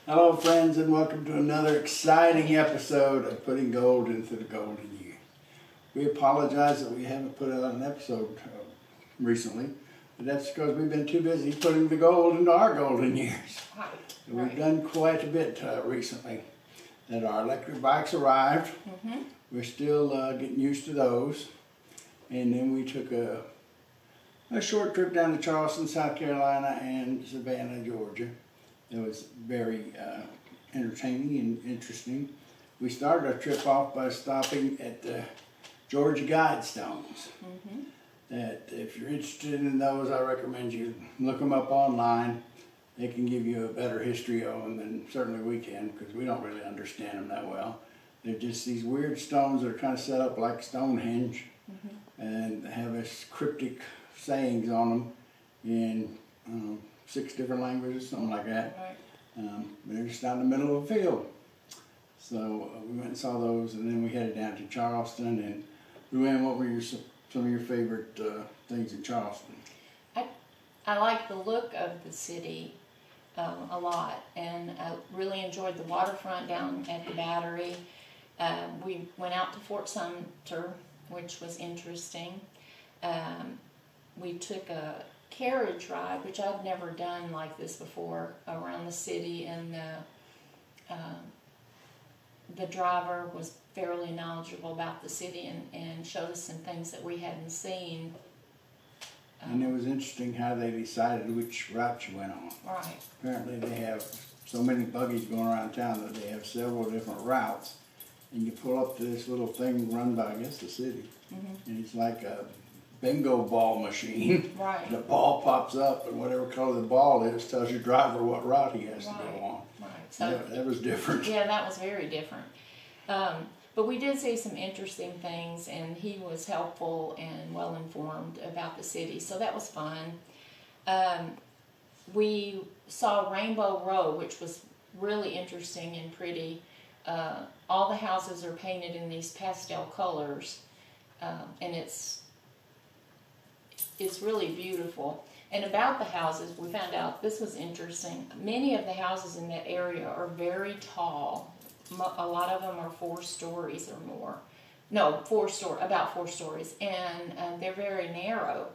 Hello friends, and welcome to another exciting episode of Putting Gold into the Golden Year. We apologize that we haven't put out an episode recently, but that's because we've been too busy putting the gold into our golden years. Right. We've done quite a bit recently. That our electric bikes arrived. We're still getting used to those. And then we took a short trip down to Charleston, South Carolina and Savannah, Georgia. It was very entertaining and interesting. We started our trip off by stopping at the Georgia Guidestones. That if you're interested in those, I recommend you look them up online. They can give you a better history of them than certainly we can, because we don't really understand them that well. They're just these weird stones that are kind of set up like Stonehenge and have this cryptic sayings on them in 6 different languages, something like that. They're just out in the middle of a field. So we went and saw those, and then we headed down to Charleston. And Luann, what were some of your favorite things in Charleston? I like the look of the city a lot, and I really enjoyed the waterfront down at the Battery. We went out to Fort Sumter, which was interesting. We took a carriage ride, which I've never done like this before, around the city, and the driver was fairly knowledgeable about the city and showed us some things that we hadn't seen. And it was interesting how they decided which route you went on. Right. Apparently they have so many buggies going around town that they have several different routes. And you pull up to this little thing run by, I guess, the city. And it's like a bingo ball machine. Right. The ball pops up, and whatever color the ball is tells your driver what route he has to go on. Right. So that was different. Yeah, that was very different. But we did see some interesting things, and he was helpful and well informed about the city, so that was fun. We saw Rainbow Row, which was really interesting and pretty. All the houses are painted in these pastel colors, and it's really beautiful. And about the houses, we found out, this was interesting, many of the houses in that area are very tall. A lot of them are 4 stories or more. No, about 4 stories, and they're very narrow.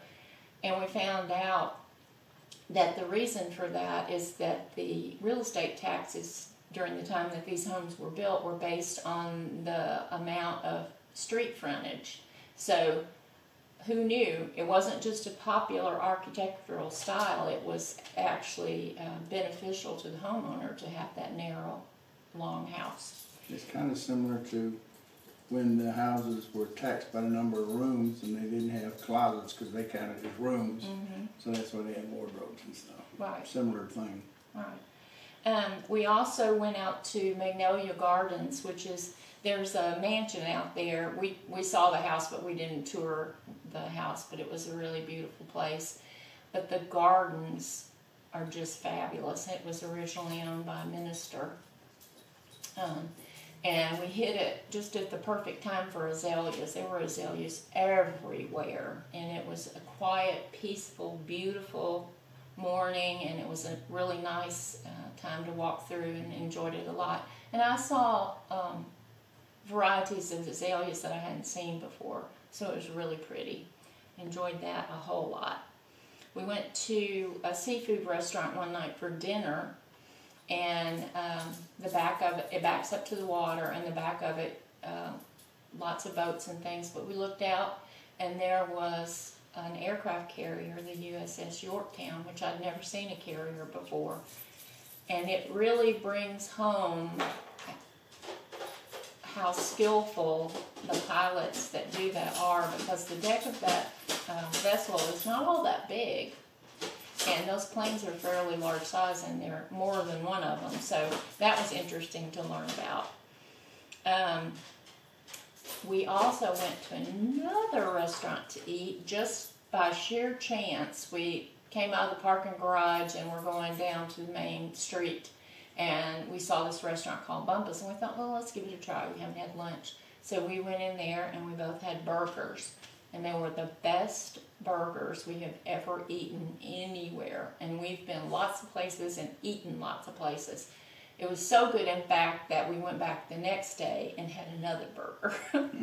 And we found out that the reason for that is that the real estate taxes during the time that these homes were built were based on the amount of street frontage. So who knew? It wasn't just a popular architectural style, it was actually beneficial to the homeowner to have that narrow, long house. It's kind of similar to when the houses were taxed by the number of rooms, and they didn't have closets because they counted as rooms. So that's why they had wardrobes and stuff. Right. Similar thing. Right. We also went out to Magnolia Gardens, which is, there's a mansion out there. We saw the house, but we didn't tour the house, but it was a really beautiful place. But the gardens are just fabulous. It was originally owned by a minister. And we hit it just at the perfect time for azaleas. There were azaleas everywhere, and it was a quiet, peaceful, beautiful morning, and it was a really nice time to walk through, and enjoyed it a lot. And I saw varieties of azaleas that I hadn't seen before, so it was really pretty. Enjoyed that a whole lot. We went to a seafood restaurant one night for dinner, and the back of it, it backs up to the water, and the back of it, lots of boats and things, but we looked out, and there was an aircraft carrier, the USS Yorktown, which I'd never seen a carrier before, and it really brings home how skillful the pilots that do that are, because the deck of that vessel is not all that big. And those planes are fairly large size, and there are more than one of them. So that was interesting to learn about. We also went to another restaurant to eat just by sheer chance. We came out of the parking garage and we're going down to the main street. And we saw this restaurant called Bumpus, and we thought, well, let's give it a try. We haven't had lunch. So we went in there, and we both had burgers. And they were the best burgers we have ever eaten anywhere. And we've been lots of places and eaten lots of places. It was so good, in fact, that we went back the next day and had another burger.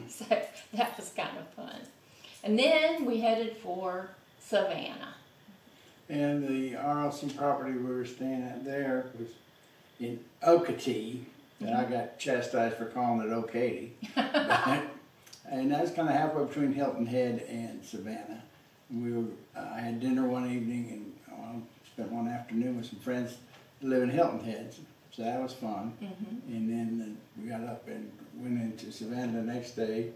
So that was kind of fun. And then we headed for Savannah. And the RLC property we were staying at there was in Okatee, and I got chastised for calling it Okatee. And that's kind of halfway between Hilton Head and Savannah. I had dinner one evening and spent one afternoon with some friends that live in Hilton Head, so that was fun. And then we got up and went into Savannah the next day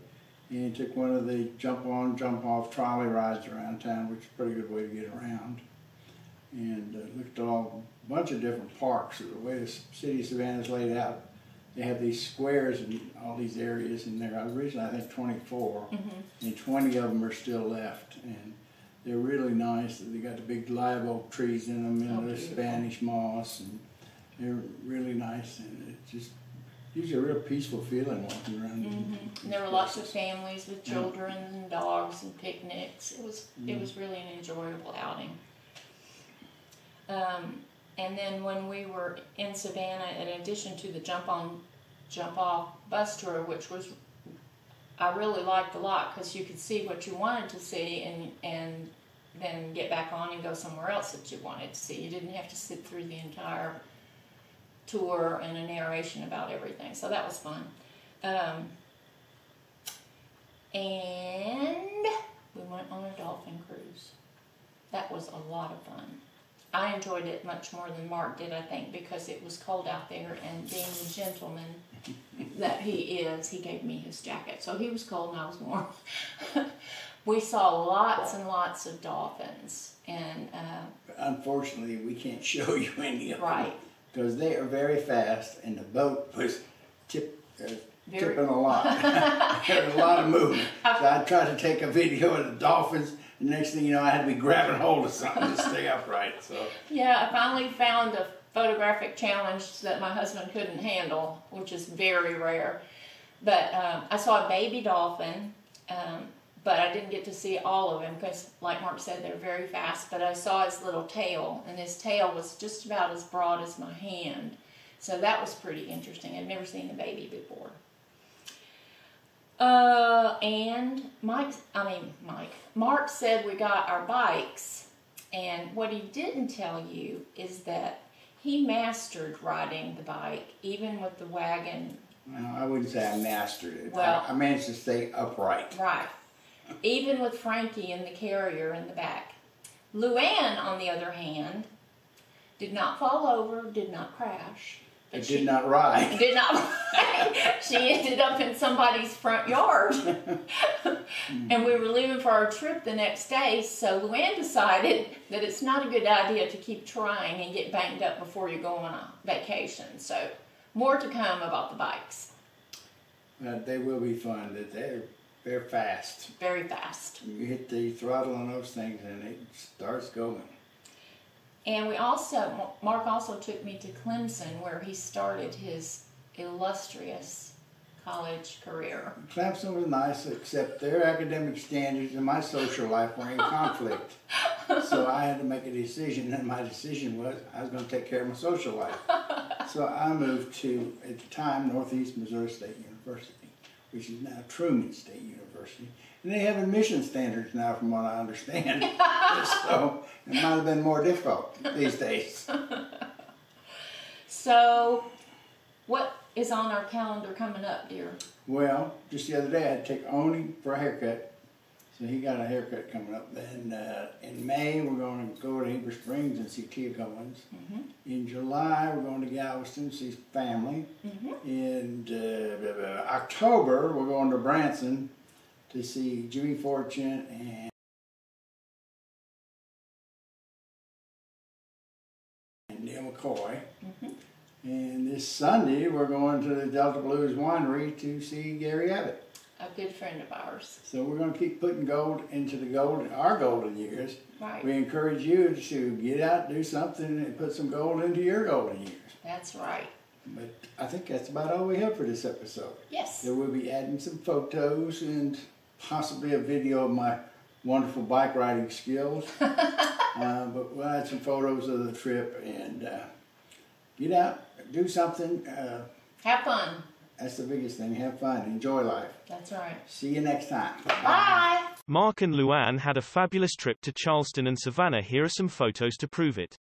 and took one of the jump-on, jump-off trolley rides around town, which is a pretty good way to get around. And looked at a bunch of different parks. The way the city of Savannah is laid out, they have these squares in all these areas, and there are originally, I think, 24, and 20 of them are still left. And they're really nice. They got the big live oak trees in them, and the Spanish moss, and they're really nice. And it just gives you a real peaceful feeling walking around. And there were lots of families with children and dogs and picnics. It was really an enjoyable outing. And then when we were in Savannah, in addition to the jump-on, jump-off bus tour, which I really liked a lot because you could see what you wanted to see and then get back on and go somewhere else that you wanted to see. You didn't have to sit through the entire tour and a narration about everything. So that was fun. And we went on a dolphin cruise. That was a lot of fun. I enjoyed it much more than Mark did, I think, because it was cold out there, and being the gentleman that he is, he gave me his jacket. So he was cold and I was warm. We saw lots and lots of dolphins. And unfortunately, we can't show you any of them. Right. Because they are very fast, and the boat was tipping a lot. There was a lot of movement. So I tried to take a video of the dolphins. The next thing you know, I had to be grabbing hold of something to stay upright. So yeah, I finally found a photographic challenge that my husband couldn't handle, which is very rare. But I saw a baby dolphin, but I didn't get to see all of him because, like Mark said, they're very fast. But I saw his little tail, and his tail was just about as broad as my hand. So that was pretty interesting. I'd never seen a baby before. And Mark said we got our bikes, and what he didn't tell you is that he mastered riding the bike, even with the wagon. Well, I wouldn't say I mastered it. Well, I managed to stay upright. Right. Even with Frankie in the carrier in the back. Luann, on the other hand, did not fall over, did not crash. It did not ride. Did not ride. She ended up in somebody's front yard. And we were leaving for our trip the next day, so Luann decided that it's not a good idea to keep trying and get banged up before you go on a vacation. So more to come about the bikes. They will be fun. They're fast. Very fast. You hit the throttle on those things and it starts going. And Mark also took me to Clemson, where he started his illustrious college career. Clemson was nice, except their academic standards and my social life were in conflict. So I had to make a decision, and my decision was I was going to take care of my social life. So I moved to, at the time, Northeast Missouri State University, which is now Truman State University. And they have admission standards now, from what I understand. So it might have been more difficult these days. So, what is on our calendar coming up, dear? Well, just the other day I had to take Oni for a haircut. So he got a haircut coming up. Then in May we're going to go to Heber Springs and see Tia Goins. In July we're going to Galveston to see family. In October we're going to Branson to see Jimmy Fortune and Neil McCoy. And this Sunday we're going to the Delta Blues Winery to see Gary Abbott. A good friend of ours. So we're going to keep putting gold into our golden years. Right. We encourage you to get out, do something, and put some gold into your golden years. That's right. But I think that's about all we have for this episode. Yes. So we'll be adding some photos and possibly a video of my wonderful bike riding skills. But we'll add some photos of the trip and get out, do something. Have fun. That's the biggest thing. Have fun. Enjoy life. That's right. See you next time. Bye. Mark and Luann had a fabulous trip to Charleston and Savannah. Here are some photos to prove it.